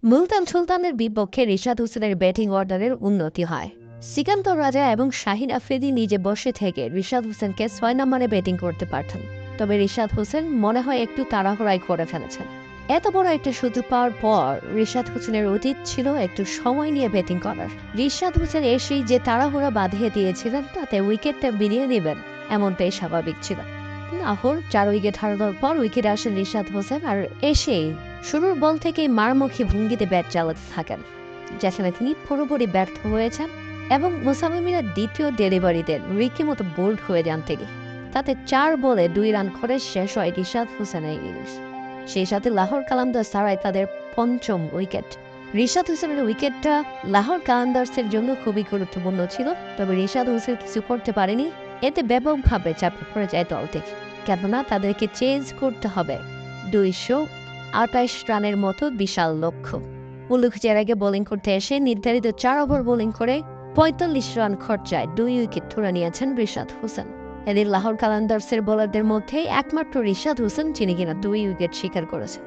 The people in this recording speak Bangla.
মুলতান সুলতানের বিপক্ষে রিশাদ হোসেনের ব্যাটিং অর্ডারের উন্নতি হয়। সিকান্দর রাজা এবং শাহিন আফ্রিদি নিজে বসে থেকে রিশাদ হোসেনকে ৬ নম্বরে ব্যাটিং করতে পারতেন, তবে রিশাদ হোসেন মনে হয় একটু তাড়াহুড়াই করে ফেলেছেন। এত বড় একটা সুযোগ পাওয়ার পর রিশাদ হোসেনের উচিত ছিল একটু সময় নিয়ে ব্যাটিং করার। রিশাদ হোসেন এসেই যে তাড়াহুড়া বাঁধিয়ে দিয়েছিলেন তাতে উইকেটটা বিলিয়ে নেবেন এমনটাই স্বাভাবিক ছিল। লাহোর ৪ উইকেট হারানোর পর উইকেটে আসেন রিশাদ হোসেন আর এসেই শুরুর বল থেকেই মারমুখী ভঙ্গিতে ব্যাট চালাতে থাকেন, যেখানে তিনি পুরোপুরি ব্যর্থ হয়েছেন এবং মুসাম্মিমের দ্বিতীয় ডেলিভারি দেন রীতিমতো বোল্ড হয়ে যান তিনি। তাতে ৪ বলে ২ রান করে শেষ হয় রিশাদ হোসেনের ইনিংস। সেই সাথে লাহোর কালান্দার্স হারায় তাদের পঞ্চম উইকেট। রিশাদ হোসেনের উইকেটটা লাহোর কালান্দার্সের জন্য খুবই গুরুত্বপূর্ণ ছিল, তবে রিশাদ হোসেন কিছু করতে পারেনি। এতে ব্যাপকভাবে চাপে পড়ে যায় দলটি, কেননা তাদেরকে চেঞ্জ করতে হবে ২২৮ রানের মতো বিশাল লক্ষ্য। উল্লেখ্য, এর আগে বোলিং করতে এসে নির্ধারিত ৪ ওভার বোলিং করে ৪৫ রান খরচায় ২ উইকেট তুলে নিয়েছেন রিশাদ হোসেন। এদিন লাহোর কালান্দার্সের বোলারদের মধ্যে একমাত্র রিশাদ হোসেন যিনি কিনা ২ উইকেট শিকার করেছেন।